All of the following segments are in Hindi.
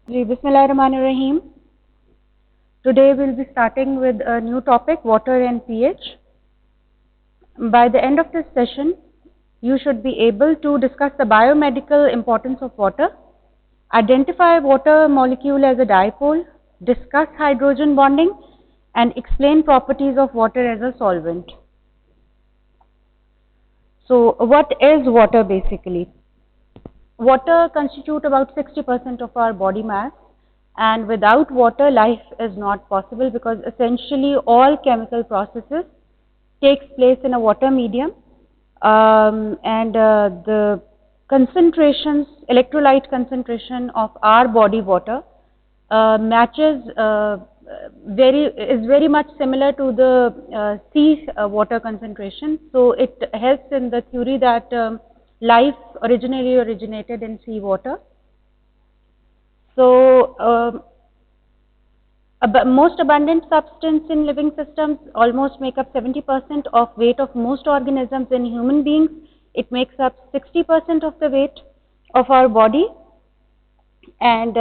Bismillahirrahmanirrahim. Today we'll be starting with a new topic, water and pH. By the end of this session, you should be able to discuss the biomedical importance of water, identify water molecule as a dipole, discuss hydrogen bonding, and explain properties of water as a solvent. So, what is water basically? Water constitutes about 60% of our body mass, and without water life is not possible because essentially all chemical processes takes place in a water medium, and the concentrations, electrolyte concentration of our body water matches is very much similar to the sea water concentration. So it helps in the theory that life originally originated in sea water. So most abundant substance in living systems almost make up 70% of weight of most organisms. In human beings, it makes up 60% of the weight of our body. And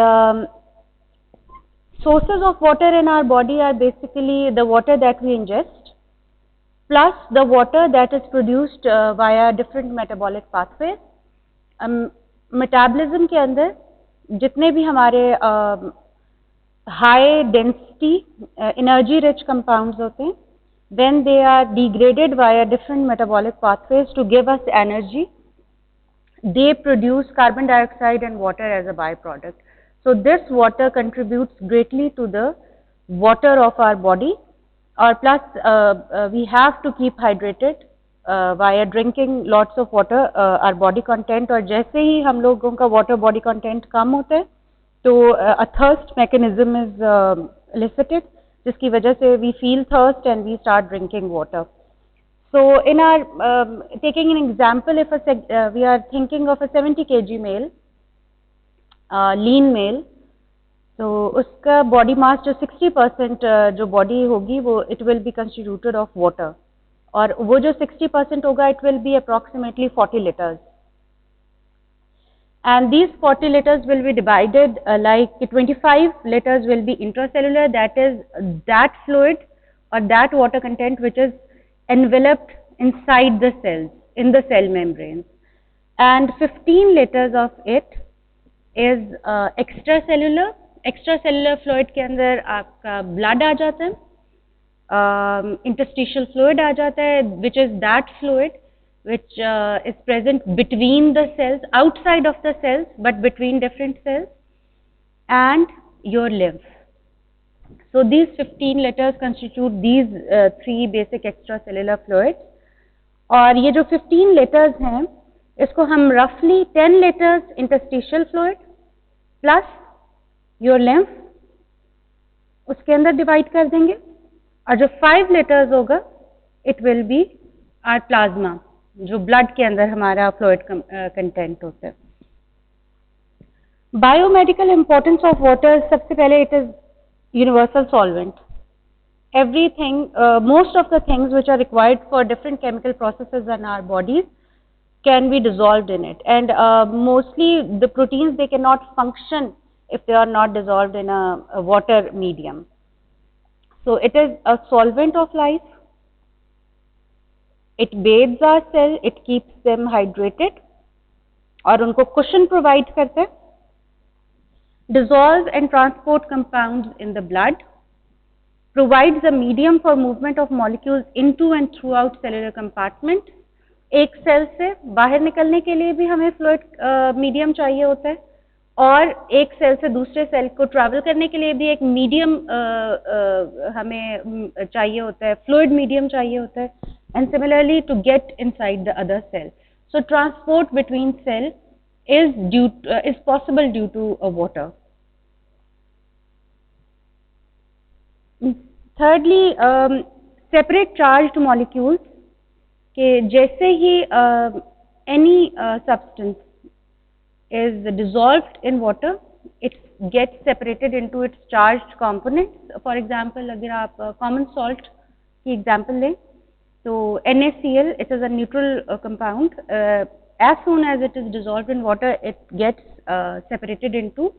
sources of water in our body are basically the water that we ingest plus the water that is produced via different metabolic pathways. Metabolism के अंदर जितने भी हमारे high density energy rich compounds होते हैं, when they are degraded via different metabolic pathways to give us energy, they produce carbon dioxide and water as a byproduct. So this water contributes greatly to the water of our body, or plus we have to keep hydrated via drinking lots of water. Our body content, और जैसे ही हम लोगों का water body content कम होता है तो a thirst mechanism is elicited, जिसकी वजह से we feel thirst and we start drinking water. So in our taking an example, if we are thinking of a 70 kg male, lean male, तो उसका body mass जो 60% जो body होगी वो it will be constituted of water, और वो जो 60% होगा it will be approximately 40 liters. And these 40 liters will be divided like 25 liters will be intracellular, that is that fluid or that water content which is enveloped inside the cells, in the cell membranes, and 15 liters of it is extracellular. Extracellular fluid के अंदर आपका blood आ जाता है, interstitial fluid आ जाता है, which is that fluid which is present between the cells, outside of the cells, but between different cells, and your lymph. So these 15 liters constitute these three basic extracellular fluids. और ये जो 15 liters हैं, इसको हम roughly 10 liters interstitial fluid plus your lymph उसके अंदर divide कर देंगे, और जो 5 liters होगा it will be our plasma, जो blood के अंदर हमारा fluid content होता है. Biomedical importance of water, सबसे पहले it is universal solvent. Everything, most of the things which are required for different chemical processes in our bodies can be dissolved in it, and mostly the proteins, they cannot function if they are not dissolved in a water medium. So it is a solvent of life. It bathes our cell, it keeps them hydrated और उनको cushion provide करता है, dissolve and transport compounds in the blood, provides a medium for movement of molecules into and throughout cellular compartment. एक सेल से बाहर निकलने के लिए भी हमें फ्लूइड मीडियम चाहिए होता है, और एक सेल से दूसरे सेल को ट्रैवल करने के लिए भी एक मीडियम हमें चाहिए होता है, फ्लूइड मीडियम चाहिए होता है, and similarly to get inside the other cell. So transport between cell is possible due to water. Thirdly, separate charged molecules के जैसे ही any substance is dissolved in water, it gets separated into its charged components. For example, अगर आप common salt की example लें, तो NaCl, it is a neutral compound. As soon as it is dissolved in water, it gets separated into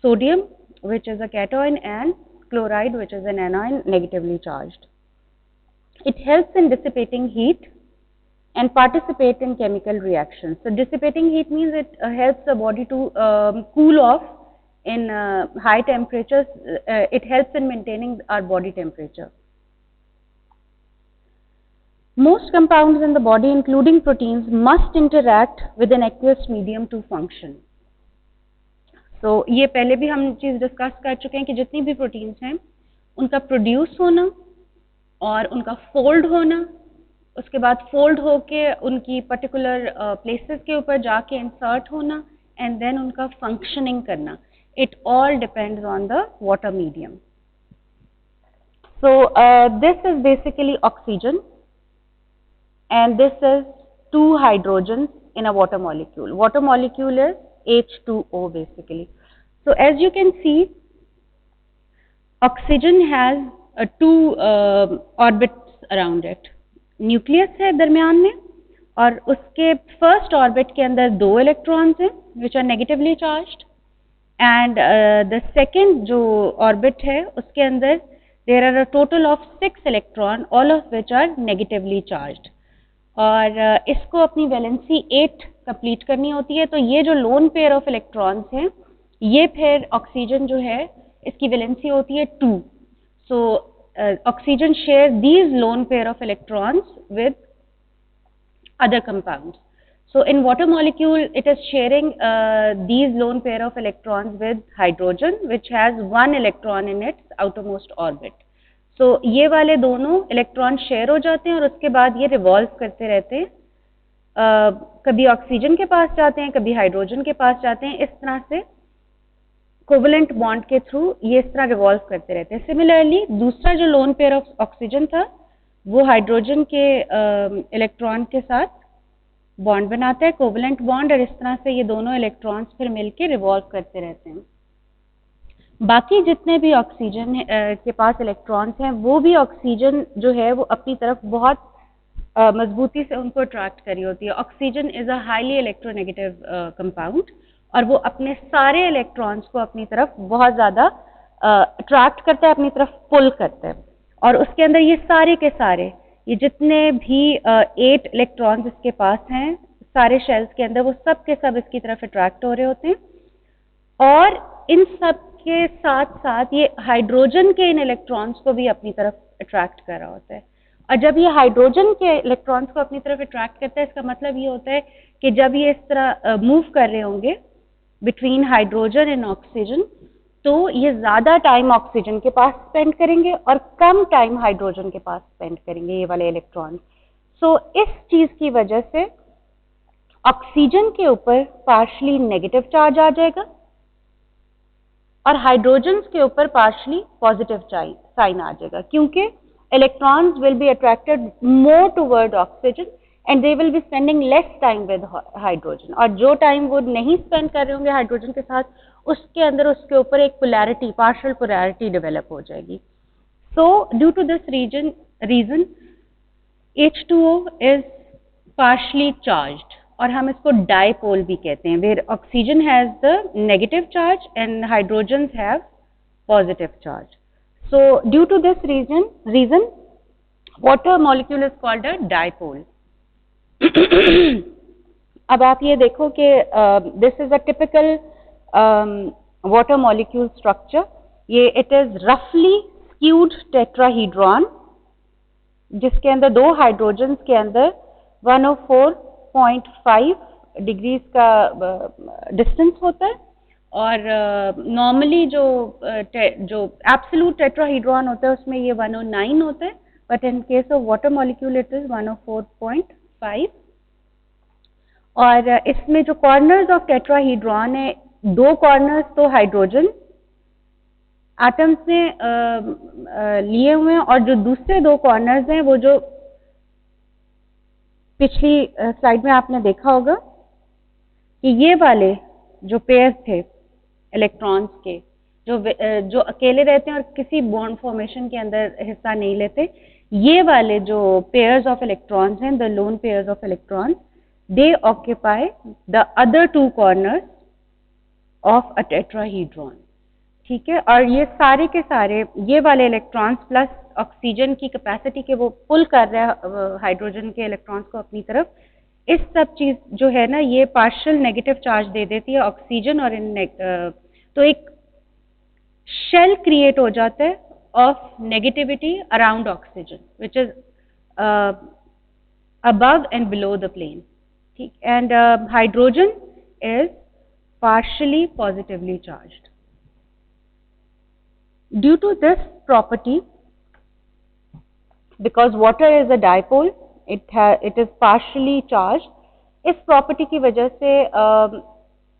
sodium, which is a cation, and chloride, which is an anion, negatively charged. It helps in dissipating heat and participate in chemical reactions. So dissipating heat means it helps the body to cool off in high temperatures. It helps in maintaining our body temperature. Most compounds in the body, including proteins, must interact with an aqueous medium to function. So ये पहले भी हम चीज़ डिस्कस कर चुके हैं कि जितनी भी प्रोटीन्स हैं उनका प्रोड्यूस होना और उनका फोल्ड होना, उसके बाद फोल्ड होके उनकी पर्टिकुलर प्लेसेस के ऊपर जाके इंसर्ट होना एंड देन उनका फंक्शनिंग करना. It all depends on the water medium. So this is basically oxygen and this is two hydrogens in a water molecule. Water molecule is H2O basically. So as you can see, oxygen has two orbits around it. Nucleus है दरमियान में और उसके फर्स्ट ऑर्बिट के अंदर 2 इलेक्ट्रॉन्स हैं which are negatively charged and the second जो ऑर्बिट है उसके अंदर there are a total of 6 electron all of which are negatively charged और इसको अपनी वैलेंसी 8 कंप्लीट करनी होती है. तो ये जो लोन पेयर ऑफ इलेक्ट्रॉन्स हैं ये फिर ऑक्सीजन जो है इसकी वैलेंसी होती है 2. सो oxygen share these lone pair of electrons with other compounds. So in water molecule it is sharing these lone pair of electrons with hydrogen which has 1 electron in its outermost orbit. So ये वाले दोनों इलेक्ट्रॉन शेयर हो जाते हैं और उसके बाद ये रिवॉल्व करते रहते हैं. कभी ऑक्सीजन के पास जाते हैं, कभी हाइड्रोजन के पास जाते हैं. इस तरह से कोवेलेंट बॉन्ड के थ्रू ये इस तरह रिवॉल्व करते रहते हैं. सिमिलरली दूसरा जो लोन पेयर ऑफ ऑक्सीजन था वो हाइड्रोजन के इलेक्ट्रॉन के साथ बॉन्ड बनाता है, कोवेलेंट बॉन्ड, और इस तरह से ये दोनों इलेक्ट्रॉन्स फिर मिलके रिवॉल्व करते रहते हैं. बाकी जितने भी ऑक्सीजन के पास इलेक्ट्रॉन्स हैं वो भी ऑक्सीजन जो है वो अपनी तरफ बहुत मजबूती से उनको अट्रैक्ट करी होती है. Oxygen is a highly electronegative compound और वो अपने सारे इलेक्ट्रॉन्स को अपनी तरफ बहुत ज़्यादा अट्रैक्ट करता है, अपनी तरफ पुल करता है. और उसके अंदर ये सारे के सारे ये जितने भी 8 इलेक्ट्रॉन्स इसके पास हैं सारे शेल्स के अंदर वो सब के सब इसकी तरफ अट्रैक्ट हो रहे होते हैं. और इन सब के साथ साथ ये हाइड्रोजन के इन इलेक्ट्रॉन्स को भी अपनी तरफ अट्रैक्ट कर रहा होता है. और जब ये हाइड्रोजन के इलेक्ट्रॉन्स को अपनी तरफ अट्रैक्ट करता है इसका मतलब ये होता है कि जब ये इस तरह मूव कर रहे होंगे बिटवीन हाइड्रोजन एंड ऑक्सीजन तो ये ज़्यादा टाइम ऑक्सीजन के पास स्पेंड करेंगे और कम टाइम हाइड्रोजन के पास स्पेंड करेंगे ये वाले इलेक्ट्रॉन्स. सो इस चीज़ की वजह से ऑक्सीजन के ऊपर पार्शली नेगेटिव चार्ज आ जाएगा और हाइड्रोजन के ऊपर पार्शली पॉजिटिव साइन आ जाएगा क्योंकि electrons will be attracted more toward oxygen and they will be spending less time with hydrogen. और जो टाइम वो नहीं स्पेंड कर रहे होंगे हाइड्रोजन के साथ उसके अंदर उसके ऊपर एक पोलैरिटी, पार्शियल पोलैरिटी डेवलप हो जाएगी. So due to this reason H2O is partially charged और हम इसको डाइपोल भी कहते हैं where oxygen has the negative charge and hydrogens have positive charge. So due to this reason water molecule is called a dipole. अब आप ये देखो कि this is a typical water molecule structure. ये it is roughly skewed tetrahedron जिसके अंदर 2 हाइड्रोजन के अंदर 104.5 डिग्रीज का डिस्टेंस होता है और नॉर्मली जो एब्सोल्यूट टेट्राहेड्रॉन होता है उसमें ये 109 होता है but in case of water molecule it is 104.5. और इसमें जो कॉर्नर्स ऑफ टेट्राहेड्रॉन है 2 कॉर्नर्स तो हाइड्रोजन एटम्स ने लिए हुए हैं और जो दूसरे 2 कॉर्नर्स हैं वो जो पिछली स्लाइड में आपने देखा होगा कि ये वाले जो पेयर थे इलेक्ट्रॉन्स के जो अकेले रहते हैं और किसी बॉन्ड फॉर्मेशन के अंदर हिस्सा नहीं लेते, ये वाले जो पेयर्स ऑफ इलेक्ट्रॉन्स हैं the lone pairs of electrons they occupy the other 2 corners of a tetrahedron. ठीक है, और ये सारे के सारे ये वाले इलेक्ट्रॉन्स प्लस ऑक्सीजन की कैपेसिटी के वो पुल कर रहे हैं हाइड्रोजन के इलेक्ट्रॉन्स को अपनी तरफ, इस सब चीज जो है ना ये पार्शियल नेगेटिव चार्ज दे देती है ऑक्सीजन, और तो एक शेल क्रिएट हो जाता है of negativity around oxygen which is above and below the plane. ठीक, and hydrogen is partially positively charged. Due to this property, because water is a dipole, it is partially charged. इस property की वजह से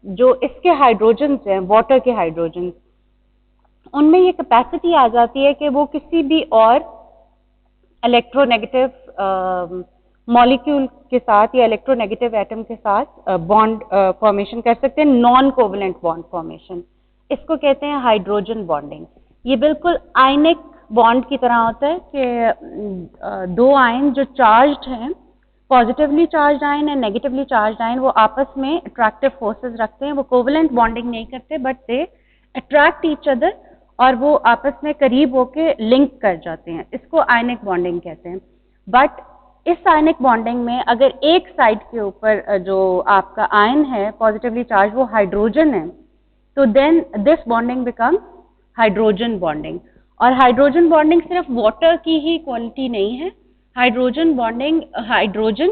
जो इसके हाइड्रोजन्स हैं, वाटर के हाइड्रोजन्स, उनमें ये कैपेसिटी आ जाती है कि वो किसी भी और इलेक्ट्रोनेगेटिव मॉलिक्यूल के साथ या इलेक्ट्रोनेगेटिव एटम के साथ बॉन्ड फॉर्मेशन कर सकते हैं, नॉन कोवलेंट बॉन्ड फॉर्मेशन। इसको कहते हैं हाइड्रोजन बॉन्डिंग। ये बिल्कुल आयनिक बॉन्ड की तरह होता है कि दो आयन जो चार्ज्ड हैं, positively charged ion and negatively charged ion, वो आपस में अट्रैक्टिव फोर्सेस रखते हैं। वो कोवलेंट बॉन्डिंग नहीं करते but they attract each other और वो आपस में करीब होके लिंक कर जाते हैं। इसको आयनिक बॉन्डिंग कहते हैं। बट इस आयनिक बॉन्डिंग में अगर एक साइड के ऊपर जो आपका आयन है पॉजिटिवली चार्ज वो हाइड्रोजन है, तो then this bonding becomes hydrogen bonding. और हाइड्रोजन बॉन्डिंग सिर्फ वाटर की ही क्वालिटी नहीं है। हाइड्रोजन बॉन्डिंग, हाइड्रोजन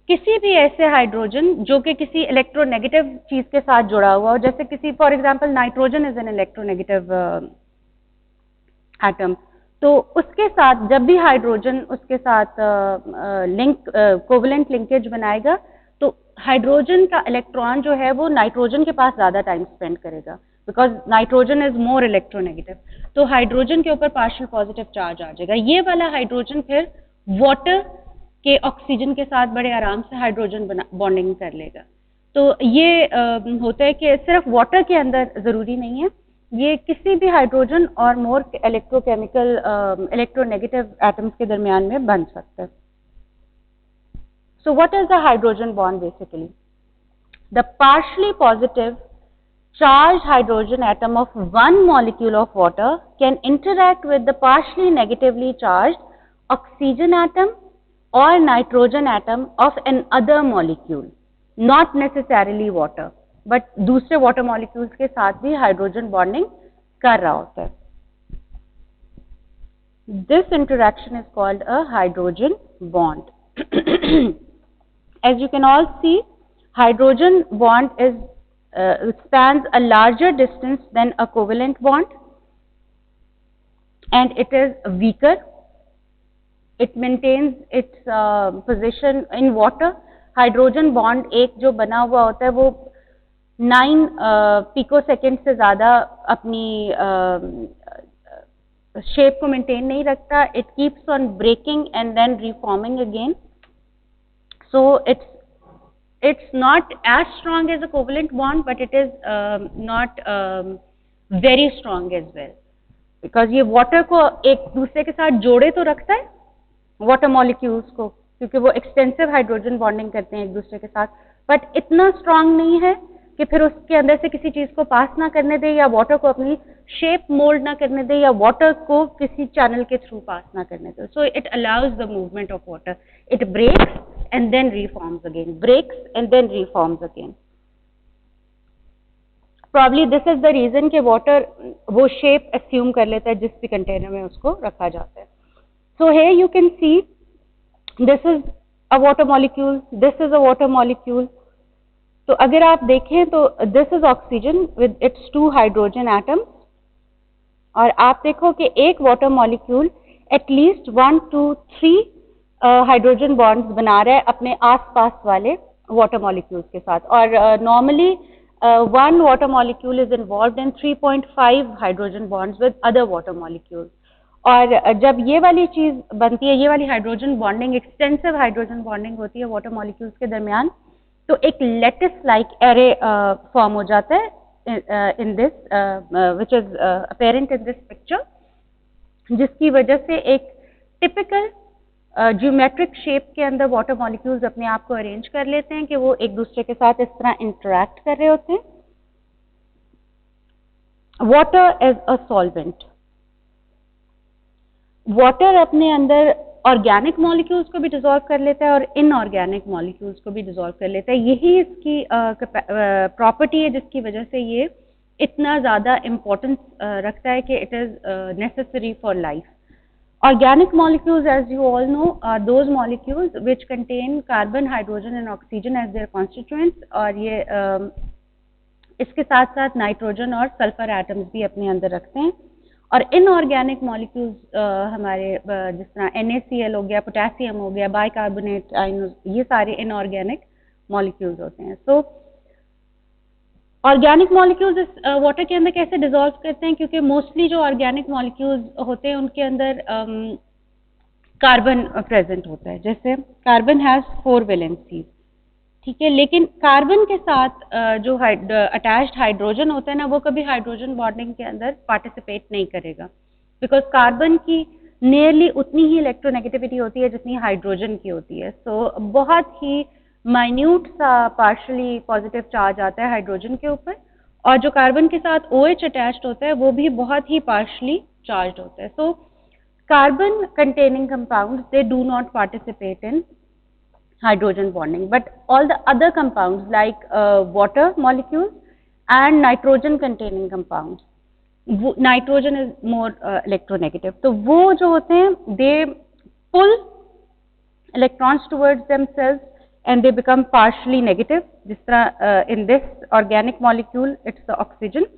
किसी भी ऐसे हाइड्रोजन जो कि किसी इलेक्ट्रोनेगेटिव चीज के साथ जुड़ा हुआ हो, जैसे किसी for example nitrogen is an electronegative atom, तो उसके साथ जब भी हाइड्रोजन उसके साथ कोवलेंट लिंकेज बनाएगा तो हाइड्रोजन का इलेक्ट्रॉन जो है वो नाइट्रोजन के पास ज्यादा टाइम स्पेंड करेगा, because nitrogen is more electronegative. तो हाइड्रोजन के ऊपर पार्शियल पॉजिटिव चार्ज आ जाएगा। ये वाला हाइड्रोजन फिर वाटर के ऑक्सीजन के साथ बड़े आराम से हाइड्रोजन बॉन्डिंग कर लेगा। तो ये होता है कि सिर्फ वाटर के अंदर जरूरी नहीं है, ये किसी भी हाइड्रोजन और मोर इलेक्ट्रोकेमिकल इलेक्ट्रोनेगेटिव एटम्स के दरमियान में बन सकता है। So what is the hydrogen bond? Basically the partially positive charged hydrogen atom of one molecule of water can interact with the partially negatively charged oxygen atom or nitrogen atom of another molecule, not necessarily water, but दूसरे water molecules के साथ भी hydrogen bonding कर रहा होता है। This interaction is called a hydrogen bond. As you can all see, hydrogen bond is spans a larger distance than a covalent bond and it is weaker. It maintains its position in water. Hydrogen bond एक जो बना हुआ होता है वो 9 पिकोसेकंड से ज्यादा अपनी शेप को मेंटेन नहीं रखता। It keeps on breaking and then reforming again, so it's not as strong as a covalent bond but it is not very strong as well, because ये water को एक दूसरे के साथ जोड़े तो रखता है water molecules को, क्योंकि वो extensive hydrogen bonding करते हैं एक दूसरे के साथ, but इतना strong नहीं है कि फिर उसके अंदर से किसी चीज को पास ना करने दे या वाटर को अपनी शेप मोल्ड ना करने दे या वाटर को किसी चैनल के थ्रू पास ना करने दे। So it allows the movement of water. It breaks and then reforms again, breaks and then reforms again. Probably this is the reason कि water वो shape assume कर लेता है जिस भी container में उसको रखा जाता है। So here you can see this is a water molecule, this is a water molecule. तो अगर आप देखें तो this is oxygen with its 2 hydrogen atoms, और आप देखो कि एक water molecule at least 1, 2, 3 hydrogen bonds बना रहा है अपने आसपास वाले वाटर मॉलिक्यूल्स के साथ, और normally 1 water molecule is involved in 3.5 hydrogen bonds with other water molecules. और जब ये वाली चीज बनती है, ये वाली hydrogen bonding, extensive hydrogen bonding होती है वाटर मॉलिक्यूल्स के दरमियान, तो एक लेटिस लाइक एरे फॉर्म हो जाता है in this which is apparent in this picture, जिसकी वजह से एक टिपिकल ज्योमेट्रिक शेप के अंदर वाटर मॉलिक्यूल्स अपने आप को अरेंज कर लेते हैं कि वो एक दूसरे के साथ इस तरह इंटरैक्ट कर रहे होते हैं। Water as a solvent, water अपने अंदर ऑर्गेनिक मॉलिक्यूल्स को भी डिसॉल्व कर लेता है और इनऑर्गेनिक मॉलिक्यूल्स को भी डिसॉल्व कर लेता है। यही इसकी प्रॉपर्टी है जिसकी वजह से ये इतना ज़्यादा इम्पोर्टेंस रखता है कि it is necessary for life. Organic molecules, as you all know, are those molecules which contain carbon, hydrogen and oxygen as their constituents, और ये इसके साथ साथ नाइट्रोजन और सल्फर एटम्स भी अपने अंदर रखते हैं। और इनऑर्गेनिक मॉलिक्यूल्स हमारे जिस तरह NaCl हो गया, पोटेशियम हो गया, बाइकार्बोनेट आयन, ये सारे इनऑर्गेनिक मॉलिक्यूल्स होते हैं। सो ऑर्गेनिक मॉलिक्यूल्स वाटर के अंदर कैसे डिसॉल्व करते हैं, क्योंकि मोस्टली जो ऑर्गेनिक मॉलिक्यूल्स होते हैं उनके अंदर कार्बन प्रेजेंट होता है। जैसे कार्बन हैज 4 वैलेंसीज, ठीक है, लेकिन कार्बन के साथ जो अटैच्ड हाइड्रोजन होता है ना, वो कभी हाइड्रोजन बॉन्डिंग के अंदर पार्टिसिपेट नहीं करेगा, बिकॉज कार्बन की नियरली उतनी ही इलेक्ट्रोनेगेटिविटी होती है जितनी हाइड्रोजन की होती है। सो बहुत ही माइन्यूट सा पार्शली पॉजिटिव चार्ज आता है हाइड्रोजन के ऊपर, और जो कार्बन के साथ OH अटैच्ड होता है वो भी बहुत ही पार्शली चार्ज होता है। So carbon containing compounds they do not participate in hydrogen bonding, but all the other compounds like water molecules and nitrogen containing compounds, nitrogen is more electronegative, तो वो जो होते हैं they pull electrons towards themselves and they become partially negative, जिस तरह in this organic molecule it's the oxygen,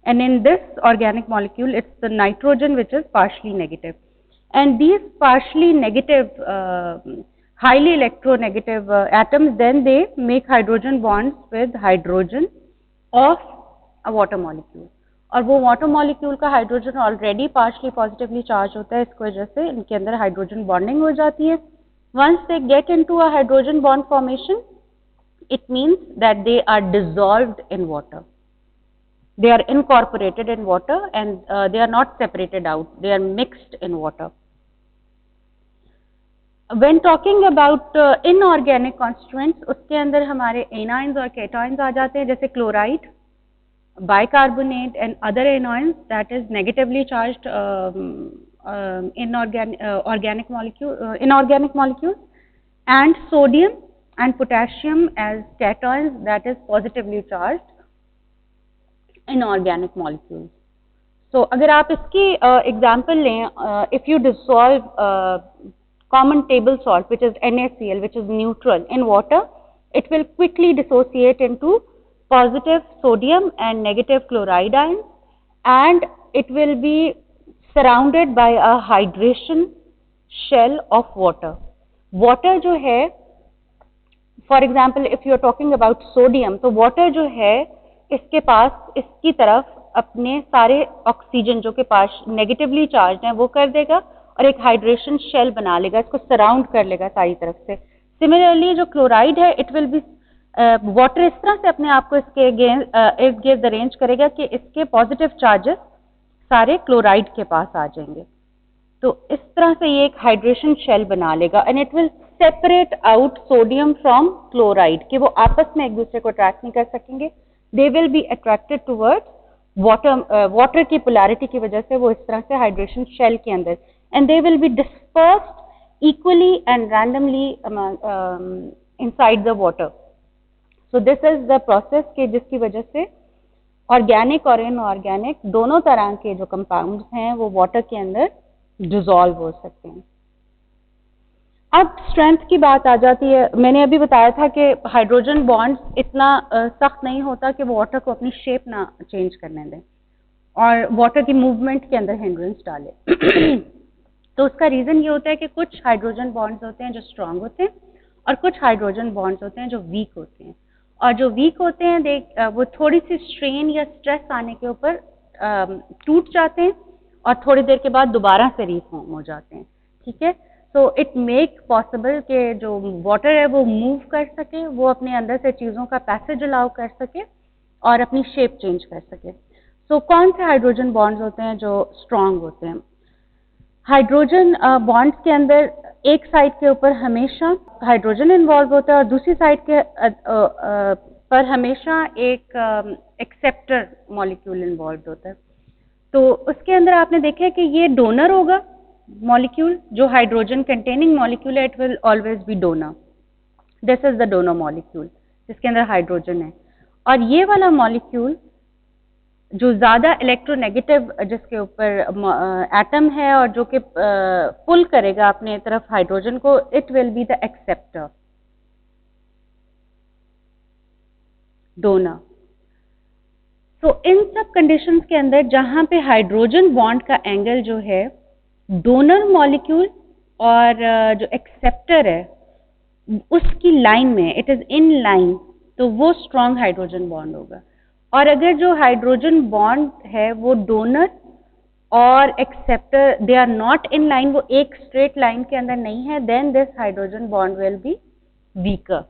and in this organic molecule it's the nitrogen which is partially negative, and these partially negative highly electronegative atoms, then they make hydrogen bonds with hydrogen of a water molecule, और वो water molecule का hydrogen already partially positively charged होता है, इसको वजह से इनके अंदर hydrogen bonding हो जाती है। Once they get into a hydrogen bond formation, it means that they are dissolved in water, they are incorporated in water, and they are not separated out, they are mixed in water. When talking about inorganic constituents, उसके अंदर हमारे एनाइंस और केटाइंस आ जाते हैं, जैसे chloride, bicarbonate and other anions that is negatively charged inorganic molecules, and sodium and potassium as cations that is positively charged inorganic molecules. So अगर आप इसकी एग्जाम्पल लें, if you dissolve common table salt which is NaCl, which is neutral, in water, it will quickly dissociate into positive sodium and negative chloride ions, and it will be surrounded by a hydration shell of water. Water जो है, for example if you are talking about sodium, तो water जो है इसके पास इसकी तरफ अपने सारे ऑक्सीजन जो के पास नेगेटिवली चार्ज हैं वो कर देगा और एक हाइड्रेशन शेल बना लेगा, इसको सराउंड कर लेगा सारी तरफ से। सिमिलरली जो क्लोराइड है, इट विल बी वाटर इस तरह से अपने आप को इसके इर्द गिर्द अरेंज करेगा कि इसके पॉजिटिव चार्जेस सारे क्लोराइड के पास आ जाएंगे, तो इस तरह से ये एक हाइड्रेशन शेल बना लेगा, and it will separate out sodium from chloride, कि वो आपस में एक दूसरे को अट्रैक्ट नहीं कर सकेंगे, they will be attracted towards water, water की पोलैरिटी की वजह से वो इस तरह से हाइड्रेशन शेल के अंदर, and they will be dispersed equally and randomly inside the water. So this is the process के जिसकी वजह से ऑर्गेनिक और इनऑर्गेनिक दोनों तरह के जो कंपाउंड्स हैं वो वाटर के अंदर डिसॉल्व हो सकते हैं। अब स्ट्रेंथ की बात आ जाती है। मैंने अभी बताया था कि हाइड्रोजन बॉन्ड्स इतना सख्त नहीं होता कि वो वाटर को अपनी शेप ना चेंज करने दें और वाटर की मूवमेंट के अंदर हिंड्रेंस डाले। तो उसका रीज़न ये होता है कि कुछ हाइड्रोजन बॉन्ड्स होते हैं जो स्ट्रांग होते हैं और कुछ हाइड्रोजन बॉन्ड्स होते हैं जो वीक होते हैं, और जो वीक होते हैं वो थोड़ी सी स्ट्रेन या स्ट्रेस आने के ऊपर टूट जाते हैं और थोड़ी देर के बाद दोबारा से रीफॉर्म हो जाते हैं, ठीक है। सो इट मेक पॉसिबल कि जो वाटर है वो मूव कर सके, वो अपने अंदर से चीज़ों का पैसेज अलाउ कर सके और अपनी शेप चेंज कर सके। सो कौन से हाइड्रोजन बॉन्ड्स होते हैं जो स्ट्रांग होते हैं? हाइड्रोजन बॉन्ड्स के अंदर एक साइड के ऊपर हमेशा हाइड्रोजन इन्वॉल्व होता है और दूसरी साइड के पर हमेशा एक एक्सेप्टर मॉलिक्यूल इन्वॉल्व होता है। तो उसके अंदर आपने देखा है कि ये डोनर होगा मॉलिक्यूल, जो हाइड्रोजन कंटेनिंग मॉलिक्यूल है, it will always be donor. This is the donor molecule जिसके अंदर हाइड्रोजन है। और ये वाला मॉलिक्यूल जो ज्यादा इलेक्ट्रोनेगेटिव जिसके ऊपर एटम है और जो कि पुल करेगा अपने तरफ हाइड्रोजन को, it will be the acceptor, donor. तो इन सब कंडीशंस के अंदर जहां पे हाइड्रोजन बॉन्ड का एंगल जो है डोनर मॉलिक्यूल और जो एक्सेप्टर है उसकी लाइन में, इट इज इन लाइन, तो वो स्ट्रॉन्ग हाइड्रोजन बॉन्ड होगा। और अगर जो हाइड्रोजन बॉन्ड है वो डोनर और acceptor they are not in line, वो एक स्ट्रेट लाइन के अंदर नहीं है, then this hydrogen bond will be weaker.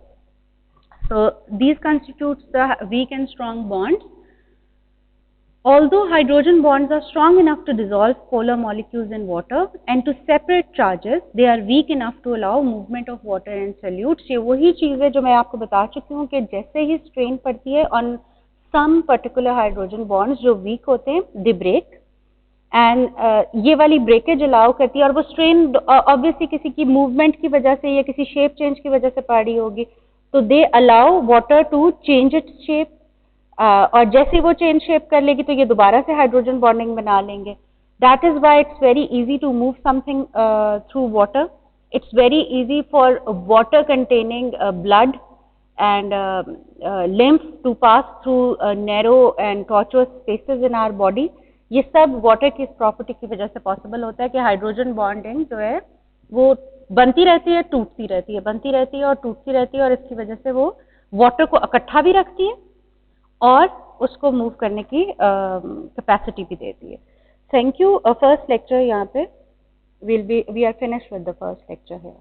So these constitutes the weak and strong bonds. Although hydrogen bonds are strong enough to dissolve polar molecules in water and to separate charges, they are weak enough to allow movement of water in solutes. ये वही चीज़ है जो मैं आपको बता चुकी हूँ कि जैसे ही strain पड़ती है on some particular hydrogen bonds जो weak होते हैं, they break and ये वाली breakage allow करती है। और वो strain obviously किसी की movement की वजह से या किसी shape change की वजह से पड़ रही होगी, तो they allow water to change its shape, और जैसे वो चेंज शेप कर लेगी तो ये दोबारा से हाइड्रोजन बॉन्डिंग बना लेंगे। That is why it's very easy to move something through water. It's very easy for water containing blood and lymph to pass through narrow and tortuous spaces in our body. ये सब वाटर की इस प्रॉपर्टी की वजह से पॉसिबल होता है कि हाइड्रोजन बॉन्डिंग जो है वो बनती रहती है, टूटती रहती है, बनती रहती है और टूटती रहती है, और इसकी वजह से वो वाटर को इकट्ठा भी रखती है और उसको मूव करने की कैपेसिटी भी देती है। Thank you. फर्स्ट लेक्चर यहाँ पे we are finish with the first lecture है।